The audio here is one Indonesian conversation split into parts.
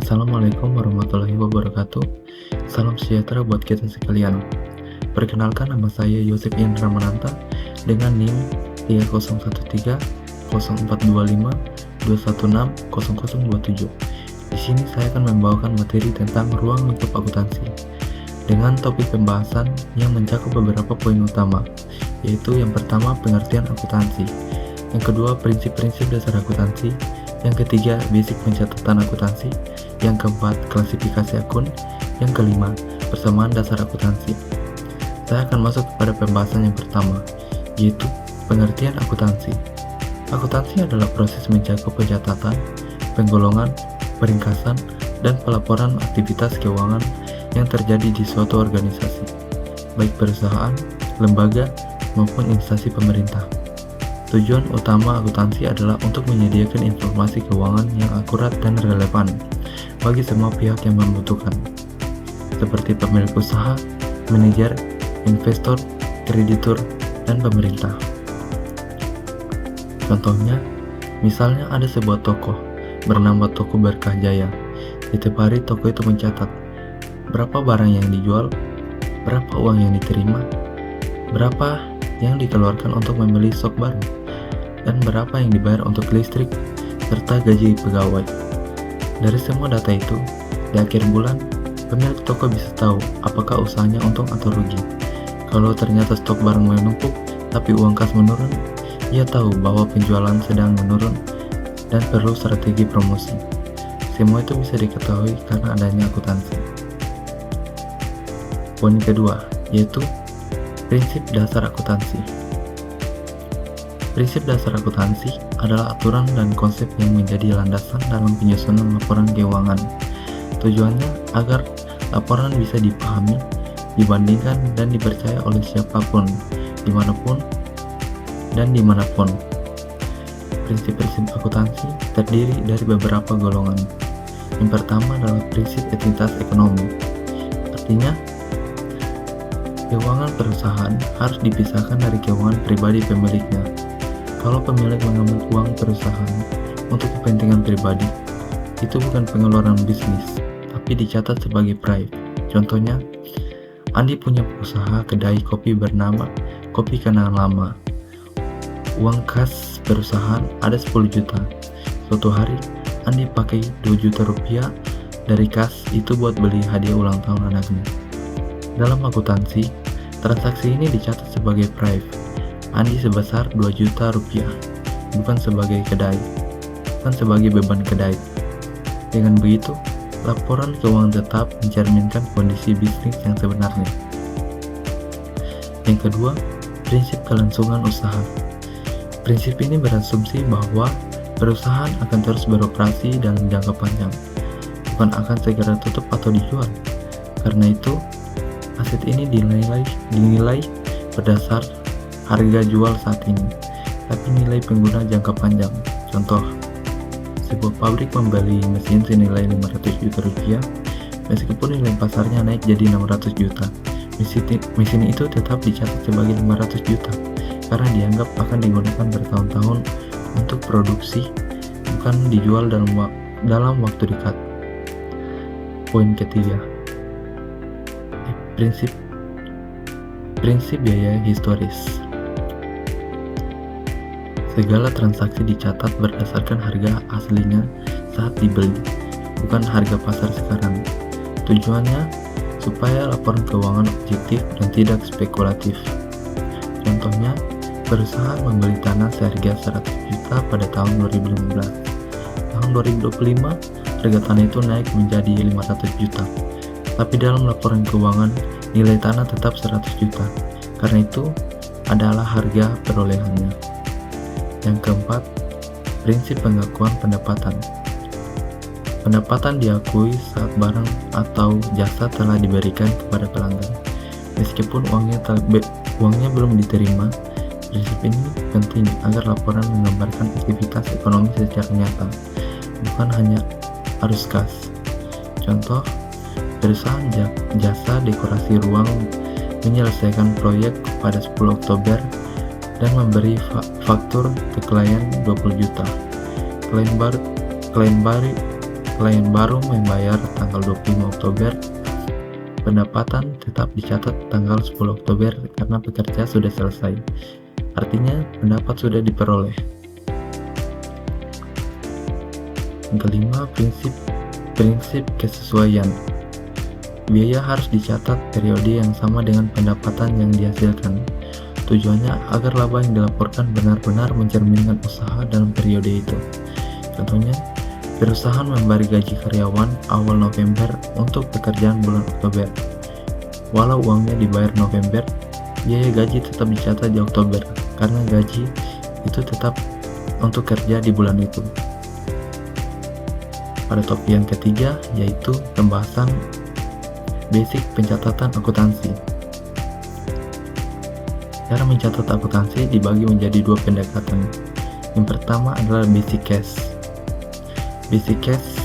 Assalamualaikum warahmatullahi wabarakatuh. Salam sejahtera buat kita sekalian. Perkenalkan, nama saya Yosef Indra Mananta dengan NIM 3013 0425 216 0027. Di sini saya akan membawakan materi tentang ruang lingkup akuntansi dengan topik pembahasan yang mencakup beberapa poin utama, yaitu yang pertama pengertian akuntansi, yang kedua prinsip-prinsip dasar akuntansi, yang ketiga basic pencatatan akuntansi, yang keempat klasifikasi akun, yang kelima persamaan dasar akuntansi. Saya akan masuk kepada pembahasan yang pertama, yaitu pengertian akuntansi. Akuntansi adalah proses mencakup pencatatan, penggolongan, peringkasan, dan pelaporan aktivitas keuangan yang terjadi di suatu organisasi, baik perusahaan, lembaga, maupun instansi pemerintah. Tujuan utama akuntansi adalah untuk menyediakan informasi keuangan yang akurat dan relevan bagi semua pihak yang membutuhkan, seperti pemilik usaha, manajer, investor, kreditur, dan pemerintah. Contohnya, misalnya ada sebuah toko bernama Toko Berkah Jaya. Setiap hari toko itu mencatat berapa barang yang dijual, berapa uang yang diterima, berapa yang dikeluarkan untuk membeli stok baru, dan berapa yang dibayar untuk listrik, serta gaji pegawai. Dari semua data itu, di akhir bulan, pemilik toko bisa tahu apakah usahanya untung atau rugi. Kalau ternyata stok barang menumpuk, tapi uang kas menurun, ia tahu bahwa penjualan sedang menurun dan perlu strategi promosi. Semua itu bisa diketahui karena adanya akuntansi. Poin kedua, yaitu prinsip dasar akuntansi. Prinsip dasar akuntansi adalah aturan dan konsep yang menjadi landasan dalam penyusunan laporan keuangan. Tujuannya agar laporan bisa dipahami, dibandingkan, dan dipercaya oleh siapapun, dimanapun, dan dimanapun. Prinsip-prinsip akuntansi terdiri dari beberapa golongan. Yang pertama adalah prinsip entitas ekonomi. Artinya, keuangan perusahaan harus dipisahkan dari keuangan pribadi pemiliknya. Kalau pemilik mengambil uang perusahaan untuk kepentingan pribadi, itu bukan pengeluaran bisnis, tapi dicatat sebagai private. Contohnya, Andi punya usaha kedai kopi bernama Kopi Kenangan Lama. Uang kas perusahaan ada 10 juta. Suatu hari, Andi pakai 2 juta rupiah dari kas itu buat beli hadiah ulang tahun anaknya. Dalam akuntansi, transaksi ini dicatat sebagai private. Andi sebesar 2 juta rupiah, bukan sebagai kedai, bukan sebagai beban kedai. Dengan begitu, laporan keuangan tetap mencerminkan kondisi bisnis yang sebenarnya. Yang kedua, prinsip kelangsungan usaha. Prinsip ini berasumsi bahwa perusahaan akan terus beroperasi dalam jangka panjang, bukan akan segera tutup atau dijual. Karena itu, aset ini dinilai berdasar harga jual saat ini, tapi nilai pengguna jangka panjang. Contoh, sebuah pabrik membeli mesin senilai 500 juta rupiah, meskipun nilai pasarnya naik jadi 600 juta. Mesin itu tetap dicatat sebagai 500 juta, karena dianggap akan digunakan bertahun-tahun untuk produksi, bukan dijual dalam waktu dekat. Poin ketiga, prinsip biaya historis. Segala transaksi dicatat berdasarkan harga aslinya saat dibeli, bukan harga pasar sekarang. Tujuannya supaya laporan keuangan objektif dan tidak spekulatif. Contohnya, perusahaan membeli tanah seharga 100 juta pada tahun 2015. Tahun 2025, harga tanah itu naik menjadi 500 juta. Tapi dalam laporan keuangan, nilai tanah tetap 100 juta. Karena itu adalah harga perolehannya. Yang keempat, prinsip pengakuan pendapatan. Pendapatan diakui saat barang atau jasa telah diberikan kepada pelanggan, meskipun uangnya belum diterima. Prinsip ini penting agar laporan menggambarkan aktivitas ekonomi secara nyata, bukan hanya arus kas. Contoh, perusahaan jasa dekorasi ruang menyelesaikan proyek pada 10 Oktober dan memberi faktur ke klien 20 juta. Klien Klien baru membayar tanggal 25 Oktober, pendapatan tetap dicatat tanggal 10 Oktober karena pekerja sudah selesai. Artinya pendapat sudah diperoleh. Yang kelima, prinsip kesesuaian. Biaya harus dicatat periode yang sama dengan pendapatan yang dihasilkan. Tujuannya agar laba yang dilaporkan benar-benar mencerminkan usaha dalam periode itu. Contohnya, perusahaan memberi gaji karyawan awal November untuk pekerjaan bulan Oktober. Walau uangnya dibayar November, biaya gaji tetap dicatat di Oktober karena gaji itu tetap untuk kerja di bulan itu. Pada topik yang ketiga, yaitu pembahasan basic pencatatan akuntansi. Cara mencatat akuntansi dibagi menjadi dua pendekatan. Yang pertama adalah basic cash. Basic cash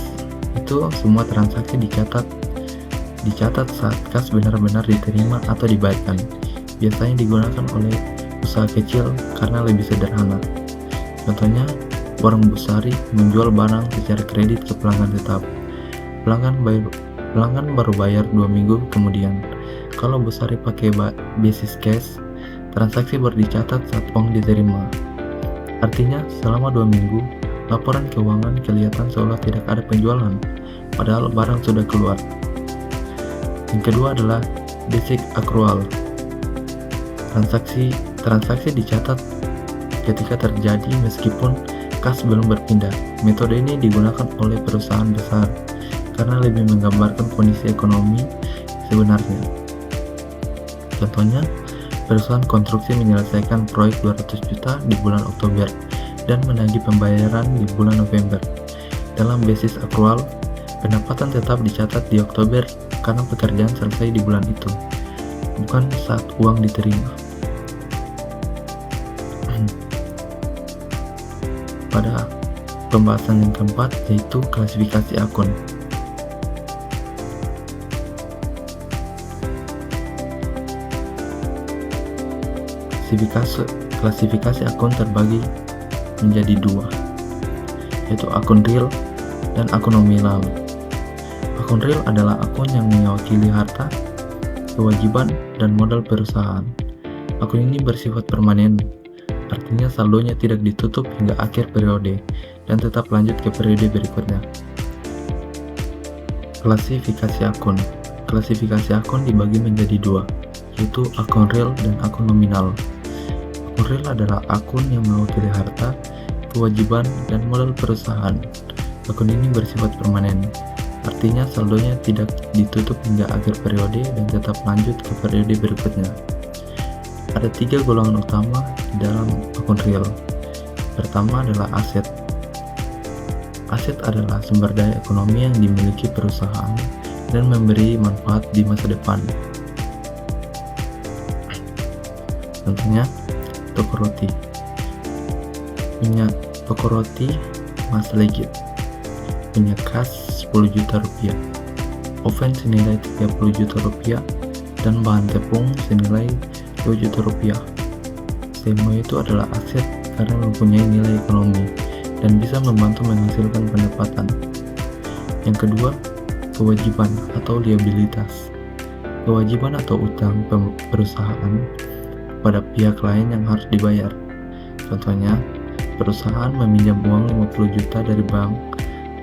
itu semua transaksi dicatat saat kas benar-benar diterima atau dibayarkan. Biasanya digunakan oleh usaha kecil karena lebih sederhana. Contohnya, warung Bu Sari menjual barang secara kredit ke pelanggan tetap. Pelanggan baru bayar 2 minggu kemudian. Kalau Bu Sari pakai basis cash, transaksi baru dicatat saat uang diterima. Artinya, selama 2 minggu, laporan keuangan kelihatan seolah tidak ada penjualan, padahal barang sudah keluar. Yang kedua adalah basic accrual. Transaksi dicatat ketika terjadi meskipun kas belum berpindah. Metode ini digunakan oleh perusahaan besar karena lebih menggambarkan kondisi ekonomi sebenarnya. Contohnya, perusahaan konstruksi menyelesaikan proyek 200 juta di bulan Oktober dan menagih pembayaran di bulan November. Dalam basis accrual, pendapatan tetap dicatat di Oktober karena pekerjaan selesai di bulan itu, bukan saat uang diterima. Pada pembahasan yang keempat, yaitu klasifikasi akun. Klasifikasi akun terbagi menjadi dua, yaitu akun real dan akun nominal. Akun real adalah akun yang mewakili harta, kewajiban, dan modal perusahaan. Akun ini bersifat permanen, artinya saldonya tidak ditutup hingga akhir periode dan tetap lanjut ke periode berikutnya. Klasifikasi akun. Klasifikasi akun dibagi menjadi dua, yaitu akun real dan akun nominal. Akun real adalah akun yang mewakili harta, kewajiban, dan modal perusahaan. Akun ini bersifat permanen, artinya saldonya tidak ditutup hingga akhir periode dan tetap lanjut ke periode berikutnya. Ada 3 golongan utama di dalam akun real. Pertama adalah aset. Aset adalah sumber daya ekonomi yang dimiliki perusahaan dan memberi manfaat di masa depan. Contohnya, toko roti. Punya toko roti Mas Legit, punya kas 10 juta rupiah, oven senilai 30 juta rupiah, dan bahan tepung senilai 2 juta rupiah. Semua itu adalah aset karena mempunyai nilai ekonomi dan bisa membantu menghasilkan pendapatan. Yang kedua, kewajiban atau liabilitas. Kewajiban atau utang perusahaan pada pihak lain yang harus dibayar. Contohnya, perusahaan meminjam uang 50 juta dari bank,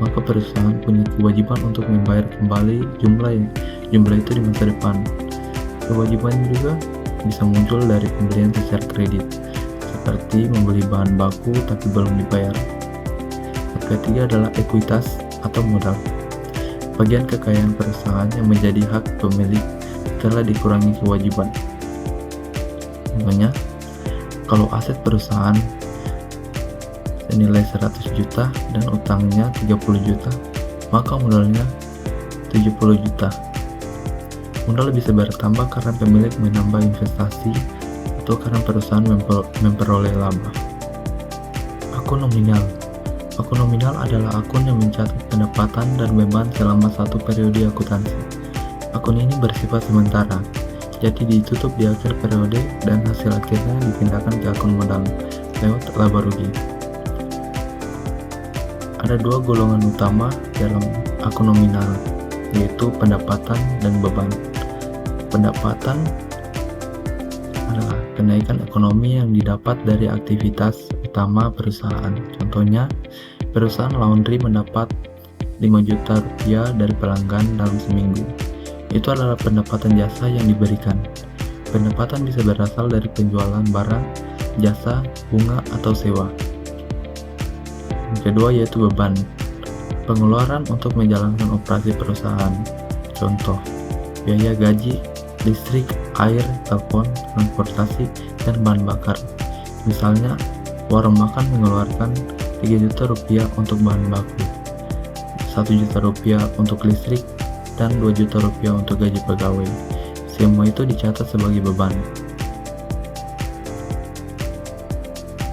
maka perusahaan punya kewajiban untuk membayar kembali jumlah itu di masa depan. Kewajiban juga bisa muncul dari pembelian secara kredit, seperti membeli bahan baku tapi belum dibayar. Yang ketiga adalah ekuitas atau modal. Bagian kekayaan perusahaan yang menjadi hak pemilik setelah dikurangi kewajiban. Contohnya, kalau aset perusahaan senilai 100 juta dan utangnya 30 juta, maka modalnya 70 juta. Modal bisa bertambah karena pemilik menambah investasi atau karena perusahaan memperoleh laba. Akun nominal. Akun nominal adalah akun yang mencatat pendapatan dan beban selama satu periode akuntansi. Akun ini bersifat sementara, jadi ditutup di akhir periode dan hasil akhirnya dipindahkan ke akun modal lewat laba rugi. Ada dua golongan utama dalam aku nominal, yaitu pendapatan dan beban. Pendapatan adalah kenaikan ekonomi yang didapat dari aktivitas utama perusahaan. Contohnya, perusahaan laundry mendapat 5 juta rupiah dari pelanggan dalam seminggu. Itu adalah pendapatan jasa yang diberikan. Pendapatan bisa berasal dari penjualan barang, jasa, bunga, atau sewa. Yang kedua yaitu beban. Pengeluaran untuk menjalankan operasi perusahaan. Contoh, biaya gaji, listrik, air, telepon, transportasi, dan bahan bakar. Misalnya, warung makan mengeluarkan 3 juta rupiah untuk bahan baku, 1 juta rupiah untuk listrik, dan 2 juta rupiah untuk gaji pegawai. Semua itu dicatat sebagai beban.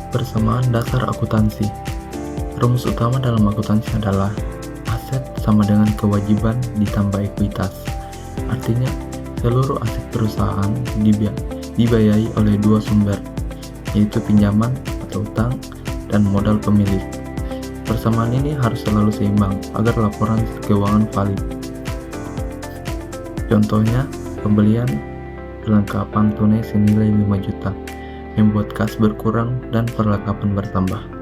Persamaan dasar akuntansi. Rumus utama dalam akuntansi adalah aset sama dengan kewajiban ditambah ekuitas. Artinya, seluruh aset perusahaan dibiayai oleh dua sumber, yaitu pinjaman atau utang dan modal pemilik. Persamaan ini harus selalu seimbang agar laporan keuangan valid. Contohnya, pembelian perlengkapan tunai senilai 5 juta, membuat kas berkurang dan perlengkapan bertambah.